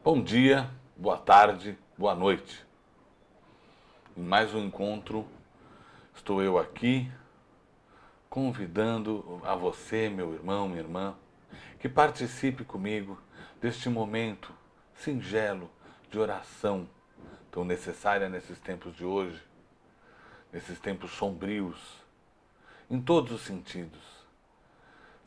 Bom dia, boa tarde, boa noite. Em mais um encontro, estou eu aqui convidando a você, meu irmão, minha irmã, que participe comigo deste momento singelo de oração tão necessária nesses tempos de hoje, nesses tempos sombrios, em todos os sentidos.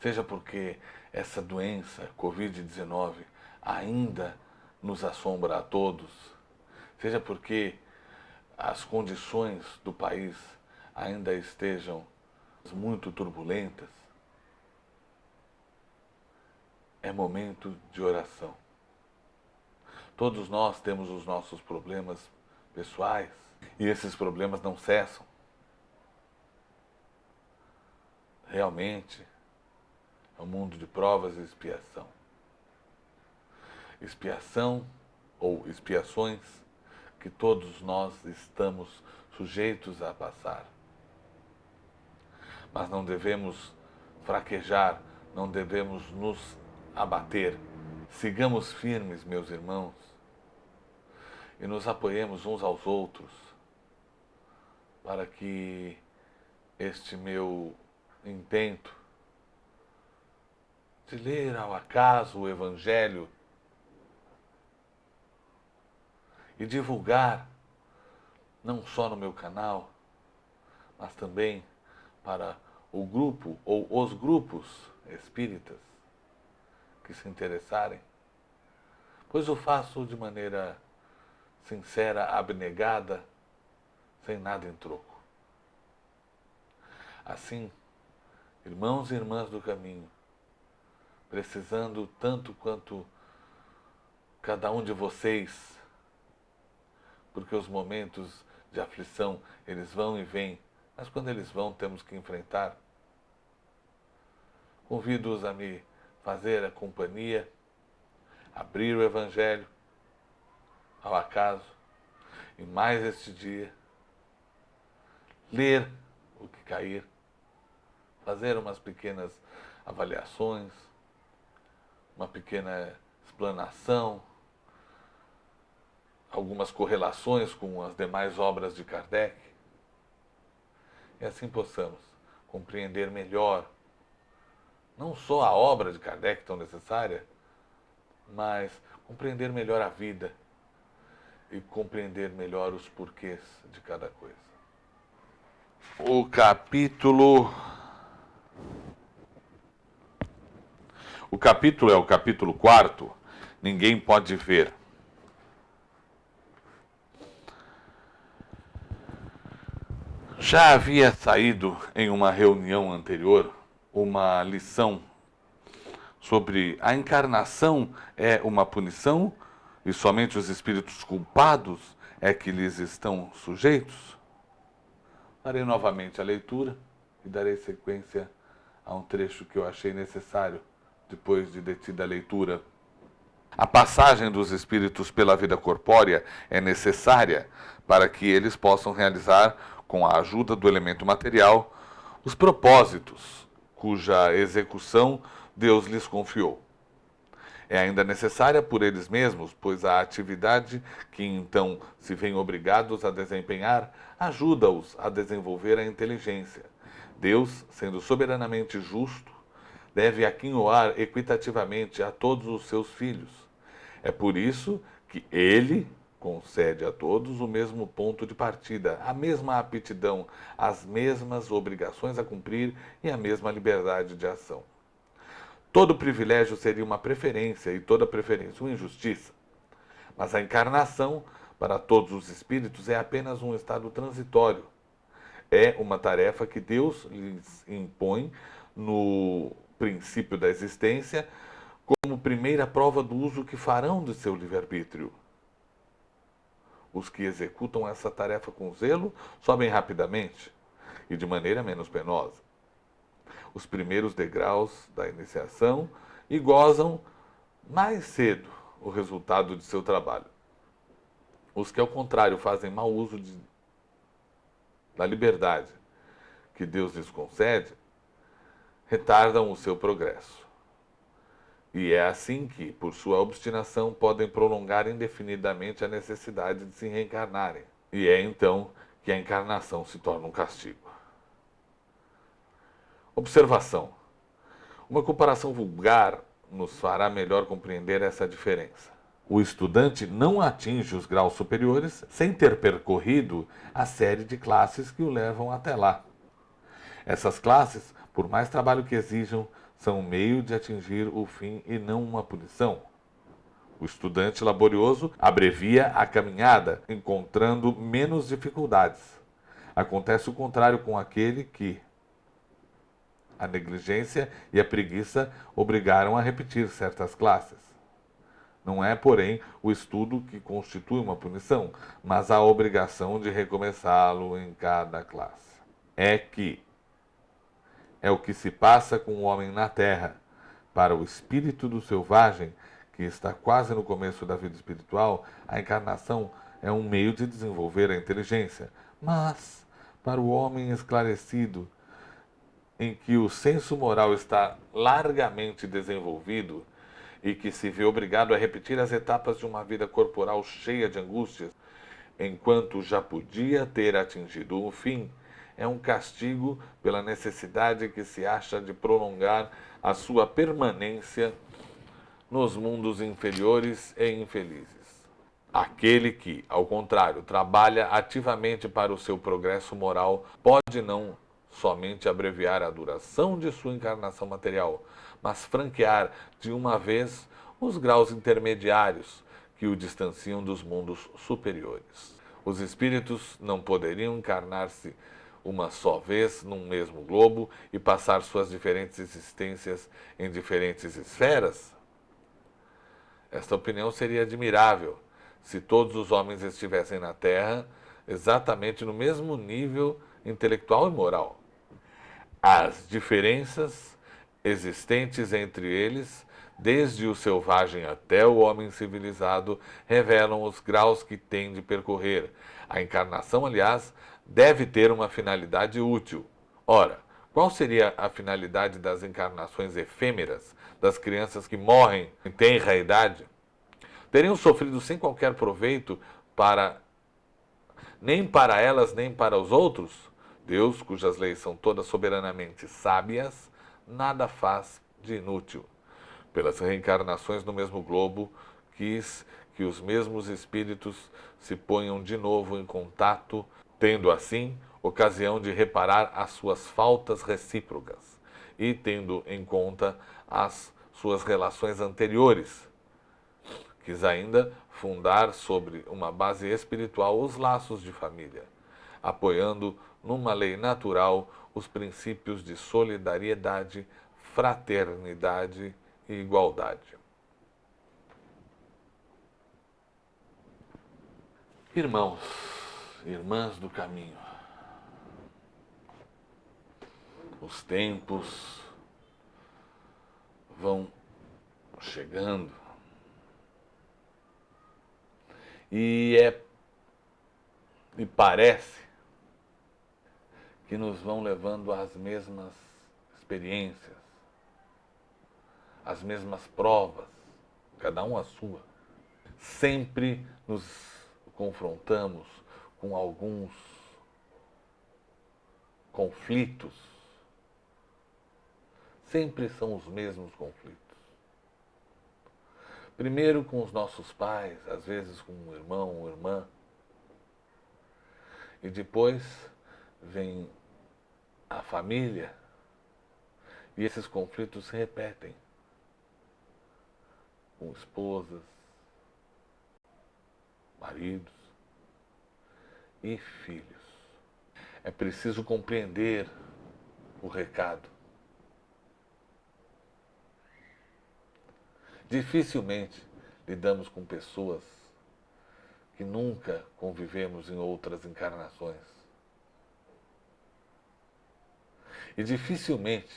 Seja porque essa doença, Covid-19, ainda nos assombra a todos, seja porque as condições do país ainda estejam muito turbulentas, é momento de oração. Todos nós temos os nossos problemas pessoais e esses problemas não cessam. Realmente é um mundo de provas e expiação. Expiação ou expiações que todos nós estamos sujeitos a passar. Mas não devemos fraquejar, não devemos nos abater. Sigamos firmes, meus irmãos, e nos apoiemos uns aos outros para que este meu intento de ler ao acaso o Evangelho e divulgar, não só no meu canal, mas também para o grupo ou os grupos espíritas que se interessarem, pois eu faço de maneira sincera, abnegada, sem nada em troco. Assim, irmãos e irmãs do caminho, precisando tanto quanto cada um de vocês, porque os momentos de aflição, eles vão e vêm, mas quando eles vão, temos que enfrentar. Convido-os a me fazer a companhia, abrir o Evangelho ao acaso, e mais este dia, ler o que cair, fazer umas pequenas avaliações, uma pequena explanação, algumas correlações com as demais obras de Kardec, e assim possamos compreender melhor não só a obra de Kardec tão necessária, mas compreender melhor a vida e compreender melhor os porquês de cada coisa. O capítulo é o capítulo 4, Ninguém Pode Ver. Já havia saído em uma reunião anterior uma lição sobre a encarnação é uma punição e somente os espíritos culpados é que lhes estão sujeitos? Farei novamente a leitura e darei sequência a um trecho que eu achei necessário depois de detida a leitura. A passagem dos espíritos pela vida corpórea é necessária para que eles possam realizar, com a ajuda do elemento material, os propósitos cuja execução Deus lhes confiou. É ainda necessária por eles mesmos, pois a atividade que então se veem obrigados a desempenhar ajuda-os a desenvolver a inteligência. Deus, sendo soberanamente justo, deve aquinhoar equitativamente a todos os seus filhos. É por isso que ele concede a todos o mesmo ponto de partida, a mesma aptidão, as mesmas obrigações a cumprir e a mesma liberdade de ação. Todo privilégio seria uma preferência e toda preferência uma injustiça. Mas a encarnação, para todos os espíritos, é apenas um estado transitório. É uma tarefa que Deus lhes impõe no princípio da existência como primeira prova do uso que farão de seu livre-arbítrio. Os que executam essa tarefa com zelo sobem rapidamente e de maneira menos penosa os primeiros degraus da iniciação e gozam mais cedo o resultado de seu trabalho. Os que, ao contrário, fazem mau uso da liberdade que Deus lhes concede, retardam o seu progresso. E é assim que, por sua obstinação, podem prolongar indefinidamente a necessidade de se reencarnarem. E é então que a encarnação se torna um castigo. Observação. Uma comparação vulgar nos fará melhor compreender essa diferença. O estudante não atinge os graus superiores sem ter percorrido a série de classes que o levam até lá. Essas classes, por mais trabalho que exijam, são um meio de atingir o fim e não uma punição. O estudante laborioso abrevia a caminhada, encontrando menos dificuldades. Acontece o contrário com aquele que a negligência e a preguiça obrigaram a repetir certas classes. Não é, porém, o estudo que constitui uma punição, mas a obrigação de recomeçá-lo em cada classe. É o que se passa com o homem na terra. Para o espírito do selvagem, que está quase no começo da vida espiritual, a encarnação é um meio de desenvolver a inteligência. Mas, para o homem esclarecido, em que o senso moral está largamente desenvolvido e que se vê obrigado a repetir as etapas de uma vida corporal cheia de angústias, enquanto já podia ter atingido o fim, é um castigo pela necessidade que se acha de prolongar a sua permanência nos mundos inferiores e infelizes. Aquele que, ao contrário, trabalha ativamente para o seu progresso moral pode não somente abreviar a duração de sua encarnação material, mas franquear de uma vez os graus intermediários que o distanciam dos mundos superiores. Os espíritos não poderiam encarnar-se uma só vez num mesmo globo e passar suas diferentes existências em diferentes esferas? Esta opinião seria admirável se todos os homens estivessem na Terra exatamente no mesmo nível intelectual e moral. As diferenças existentes entre eles, desde o selvagem até o homem civilizado, revelam os graus que tem de percorrer. A encarnação, aliás, deve ter uma finalidade útil. Ora, qual seria a finalidade das encarnações efêmeras, das crianças que morrem em tenra idade? Teriam sofrido sem qualquer proveito nem para elas nem para os outros? Deus, cujas leis são todas soberanamente sábias, nada faz de inútil. Pelas reencarnações no mesmo globo, quis que os mesmos espíritos se ponham de novo em contato, tendo assim ocasião de reparar as suas faltas recíprocas e tendo em conta as suas relações anteriores. Quis ainda fundar sobre uma base espiritual os laços de família, apoiando numa lei natural os princípios de solidariedade, fraternidade e igualdade. Irmãos, irmãs do caminho, os tempos vão chegando e parece que nos vão levando às mesmas experiências, às mesmas provas, cada um a sua. Sempre nos confrontamos com alguns conflitos. Sempre são os mesmos conflitos. Primeiro com os nossos pais, às vezes com um irmão ou irmã. E depois vem a família. E esses conflitos se repetem. Com esposas, maridos e filhos. É preciso compreender o recado. Dificilmente lidamos com pessoas que nunca convivemos em outras encarnações. E dificilmente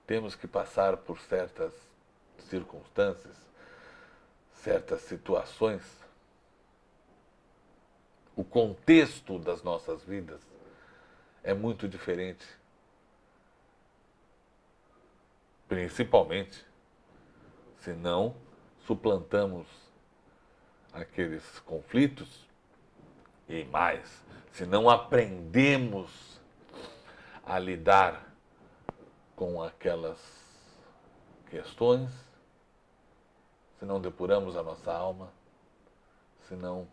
temos que passar por certas circunstâncias, certas situações. O contexto das nossas vidas é muito diferente. Principalmente Se não suplantamos aqueles conflitos e mais, se não aprendemos a lidar com aquelas questões, se não depuramos a nossa alma, se não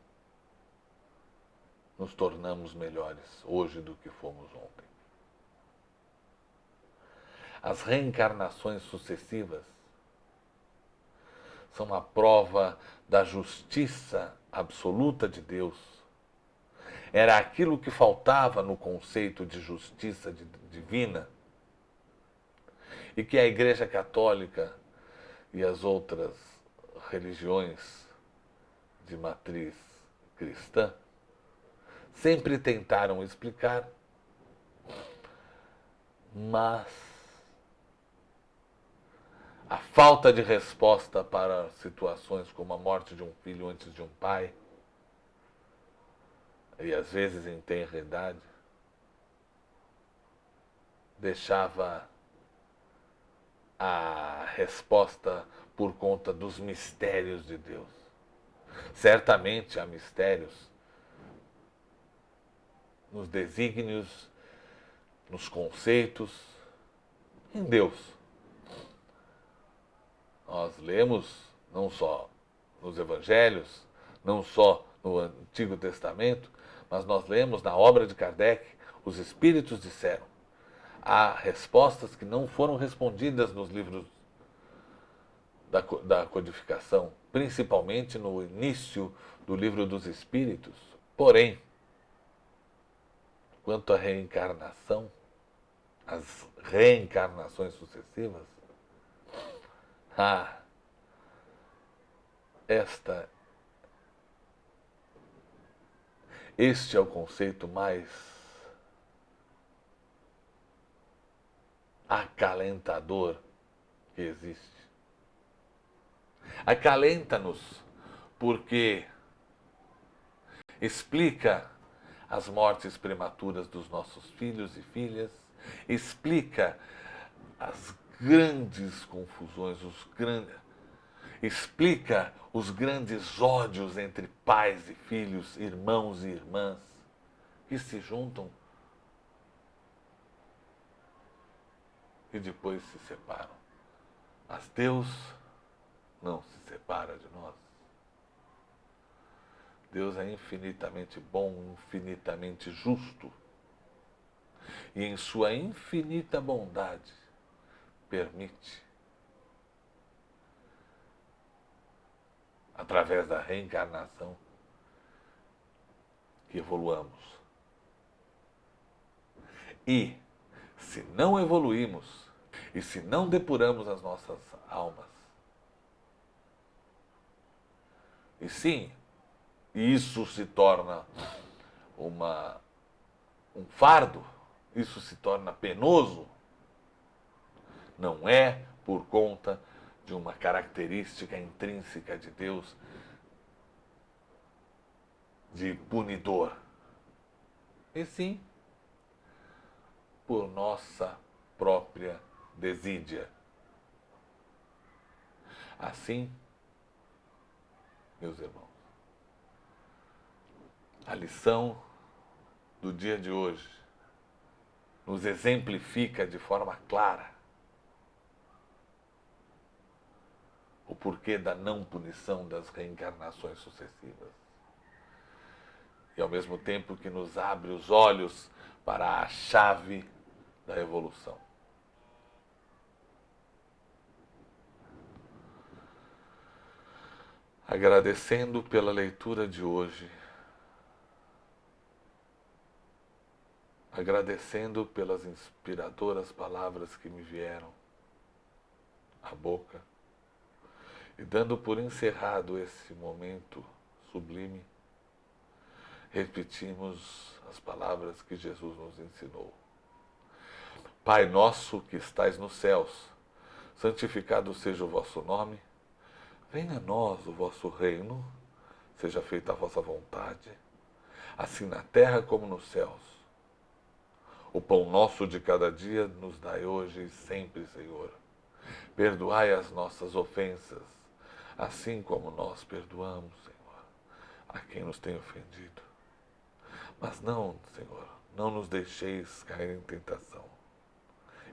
nos tornamos melhores hoje do que fomos ontem. As reencarnações sucessivas são a prova da justiça absoluta de Deus. Era aquilo que faltava no conceito de justiça divina e que a Igreja Católica e as outras religiões de matriz cristã sempre tentaram explicar, mas a falta de resposta para situações como a morte de um filho antes de um pai, e às vezes em tenra idade, deixava a resposta por conta dos mistérios de Deus. Certamente há mistérios nos desígnios, nos conceitos, em Deus. Nós lemos não só nos Evangelhos, não só no Antigo Testamento, mas nós lemos na obra de Kardec, os Espíritos disseram. Há respostas que não foram respondidas nos livros da codificação, principalmente no início do Livro dos Espíritos. Porém, quanto à reencarnação, as reencarnações sucessivas, este é o conceito mais acalentador que existe. Acalenta-nos porque explica as mortes prematuras dos nossos filhos e filhas, explica as grandes confusões, explica os grandes ódios entre pais e filhos, irmãos e irmãs, que se juntam e depois se separam. Mas Deus não se separa de nós. Deus é infinitamente bom, infinitamente justo. E em sua infinita bondade, permite, através da reencarnação, que evoluamos. E, se não evoluímos, e se não depuramos as nossas almas, e sim, isso se torna um fardo, isso se torna penoso, não é por conta de uma característica intrínseca de Deus de punidor, e sim por nossa própria desídia. Assim, meus irmãos, a lição do dia de hoje nos exemplifica de forma clara o porquê da não punição das reencarnações sucessivas. E ao mesmo tempo que nos abre os olhos para a chave da evolução. Agradecendo pela leitura de hoje, agradecendo pelas inspiradoras palavras que me vieram à boca e dando por encerrado esse momento sublime, repetimos as palavras que Jesus nos ensinou. Pai nosso que estais nos céus, santificado seja o vosso nome, venha a nós o vosso reino, seja feita a vossa vontade, assim na terra como nos céus. O pão nosso de cada dia nos dai hoje e sempre, Senhor. Perdoai as nossas ofensas, assim como nós perdoamos, Senhor, a quem nos tem ofendido. Mas não, Senhor, não nos deixeis cair em tentação.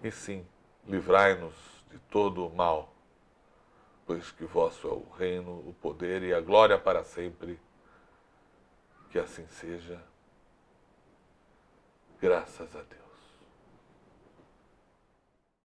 E sim, livrai-nos de todo o mal, pois que vosso é o reino, o poder e a glória para sempre. Que assim seja. Graças a Deus.